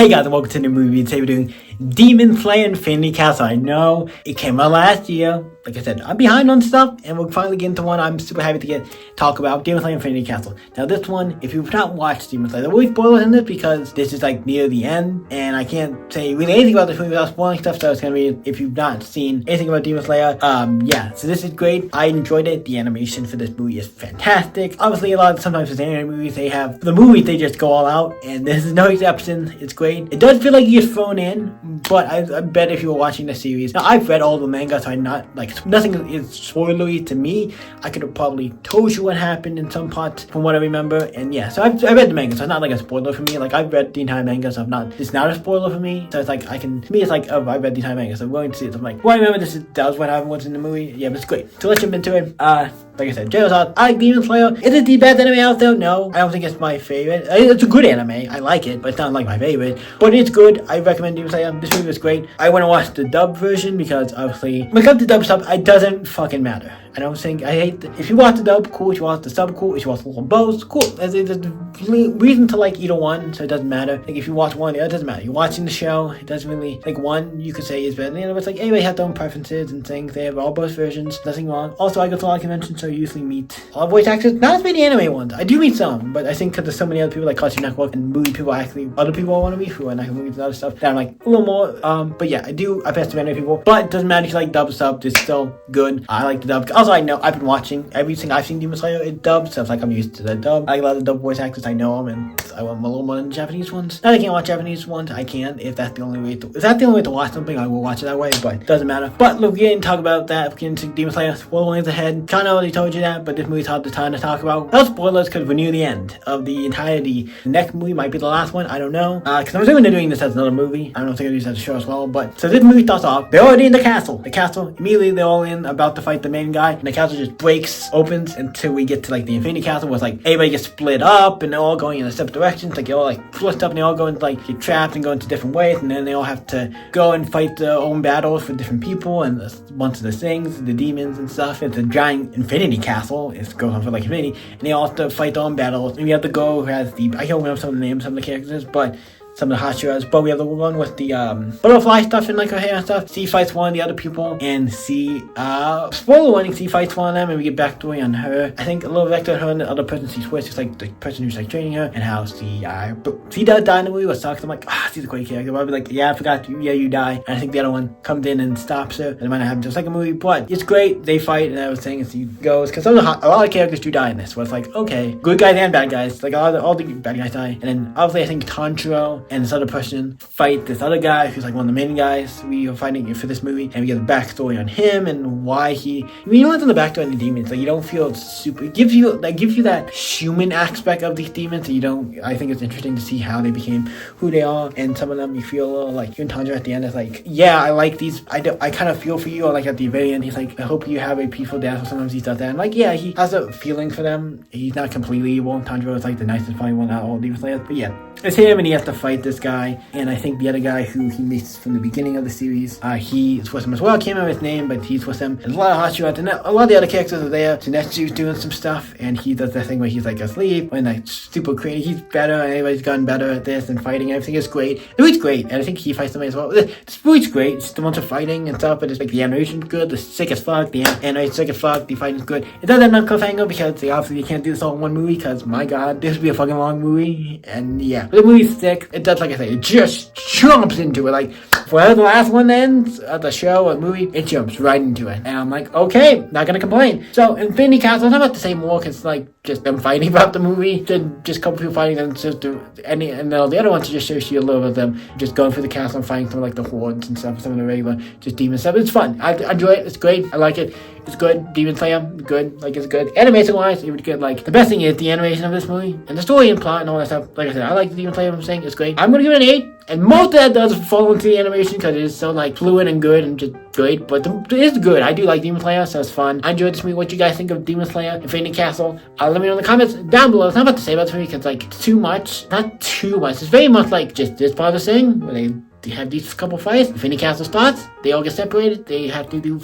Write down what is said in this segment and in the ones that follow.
Hey guys, and welcome to the movie. Today we're doing Demon Slayer Infinity Castle. I know it came out last year. Like I said, I'm behind on stuff, and we'll finally get into one I'm super happy to talk about, Demon Slayer Infinity Castle. Now this one, if you've not watched Demon Slayer, there will be spoilers in this because this is like near the end, and I can't say really anything about this movie without spoiling stuff, so it's gonna be, if you've not seen anything about Demon Slayer, yeah, so this is great. I enjoyed it. The animation for this movie is fantastic. Obviously, sometimes with anime movies, they just go all out, and this is no exception. It's great. It does feel like you get thrown in, but I bet if you were watching the series, now I've read all the manga, so I'm not, like, nothing is spoilery to me. I could have probably told you what happened in some parts from what I remember, and yeah, so I read the manga, so it's not like a spoiler for me. Like, I've read the entire manga, so it's not a spoiler for me. So it's like, to me, it's like, oh, I read the entire manga, so I'm going to see it. So I'm like, well, I remember that was what happened was in the movie. Yeah, but it's great. So let's jump into it. Like I said, general thoughts, I like Demon Slayer. Is it the best anime out there? No, I don't think it's my favorite. It's a good anime. I like it, but it's not like my favorite. But it's good. I recommend Demon Slayer. This movie was great. I want to watch the dub version because obviously, when it comes to dub stuff, it doesn't fucking matter. I hate if you watch the dub, cool. If you watch the sub, cool. If you watch both, cool. There's reason to like either one, so it doesn't matter. Like if you watch one, the other doesn't matter. You're watching the show, it doesn't really, like, one you could say is better than the other. It's like everybody has their own preferences and things. They have all both versions, nothing wrong. Also, I go to a lot of conventions, so I usually meet all voice actors. Not as many anime ones. I do meet some, but I think because there's so many other people like Cartoon Network and movie people, other people I want to meet who are not movies and other stuff, that I'm like a little more. But yeah, I pass to anime people. But it doesn't matter if you like dub sub, it's still good. I like the dub. Also, I know I've been watching everything I've seen Demon Slayer in dub, so it's like I'm used to the dub. I like a lot of the dub voice actors, I know them, and I want a little more than the Japanese ones. Now I can't watch Japanese ones, I can. If that's the only way to watch something, I will watch it that way, but it doesn't matter. But look, we didn't talk about that. We get into Demon Slayer, spoilers ahead. Kinda already told you that, but this movie's hard to talk about. No spoilers, because we're near the end of the entirety. The next movie might be the last one, I don't know. Because I'm assuming they're doing this as another movie. I don't know if they're gonna do this as a show as well, but so this movie starts off, they're already in the castle. The castle, immediately they're all in, about to fight the main guy, and the castle just opens until we get to like the Infinity Castle, where it's like everybody gets split up and they're all going in a separate directions. Like, they're all like split up and they all go into, like, get trapped and go into different ways, and then they all have to go and fight their own battles for different people and a bunch of the things, the demons and stuff. It's a giant Infinity Castle. It goes on for like infinity, and they all have to fight their own battles. And we have the girl who has I can't remember some of the names, some of the characters, but some of the Hashiras, but we have the one with the butterfly stuff in like her hair and stuff. C fights one of the other people, and spoiler warning, C fights one of them, and we get backstory on her. I think a little backstory on her and the other person she switched, like the person who's like training her, and how she does die in the movie, which sucks. I'm like, she's a great character. I'll be like, yeah, I forgot you die. And I think the other one comes in and stops her, and it might not happen just like a movie, but it's great. They fight and everything as he goes, because a lot of characters do die in this, where it's like, okay, good guys and bad guys, like all the bad guys die. And then obviously I think Tanjiro and this other person fight this other guy who's like one of the main guys we are fighting for this movie, and we get a backstory on him and why you don't have the backstory on the demons, like you don't feel super, it gives you that human aspect of these demons, so I think it's interesting to see how they became who they are, and some of them you feel a little like, even Tanjiro at the end is like, yeah, I like these, I kind of feel for you, or like at the very end he's like, I hope you have a peaceful death, or sometimes he does that, and like, yeah, he has a feeling for them. He's not completely evil. Tanjiro is like the nicest funny one out of all Demon Slayers, but yeah, it's him, and he has to fight this guy, and I think the other guy who he meets from the beginning of the series, he's with him as well. I can't remember his name, but he's with him. There's a lot of Hashira, and a lot of the other characters are there. Tsunetsu's doing some stuff, and he does that thing where he's like asleep, and like super crazy. He's better, and everybody's gotten better at this, and fighting, everything is great. The movie's great, and I think he fights somebody as well. This movie's great, it's the ones of fighting and stuff, but it's like the animation's good, the sick as fuck, the animation's sick as fuck, the fighting's good. It doesn't have enough cliffhanger because they can't do this all in one movie, because my god, this would be a fucking long movie, and yeah. But the movie's sick. It does, like I say, it just jumps into it. Like, wherever the last one ends, the show or movie, it jumps right into it. And I'm like, okay, not gonna complain. So, Infinity Castle, I'm about to say more, because like, just them fighting about the movie, just a couple people fighting, and just and the other ones just shows you a little bit of them just going through the castle and fighting some of like the hordes and stuff, some of the regular just demon stuff. It's fun. I enjoy it. It's great. I like it. It's good. Demon Slayer, good. Like, it's good. Animation wise, it would get like, the best thing is the animation of this movie and the story and plot and all that stuff. Like I said, I like the Demon Slayer. I'm saying it's great. I'm gonna give it an 8, and most of that does fall into the animation because it is so like fluid and good and just great. But it is good. I do like Demon Slayer, so it's fun. I enjoyed this movie. What you guys think of Demon Slayer, Infinity Castle? Let me know in the comments down below. It's not about to say about this movie because like it's too much. Not too much. It's very much like just this part of the thing where they have these couple fights. Infinity Castle starts, they all get separated, they have to do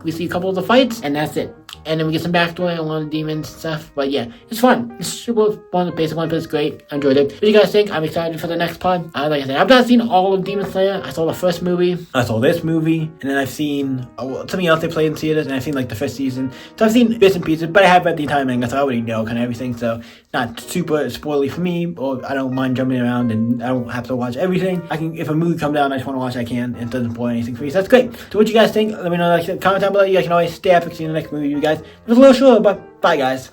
we see a couple of the fights, and that's it. and then we get some backstory on one of the demons and stuff. But yeah, it's fun. It's super fun. The basic one, but it's great. I enjoyed it. What do you guys think? I'm excited for the next part. Like I said, I've not seen all of Demon Slayer. I saw the first movie. I saw this movie, and then I've seen something else they played in theaters, and I've seen like the first season. So I've seen bits and pieces, but I have read the entire manga, so I already know kind of everything. So not super spoily for me, or I don't mind jumping around, and I don't have to watch everything. I can, if a movie comes out and I just want to watch, I can, and it doesn't spoil anything for me. So that's great. So what you guys think? Let me know. Like, comment down below. You guys can always stay up and see the next movie, you guys. It was a little short, but bye, guys.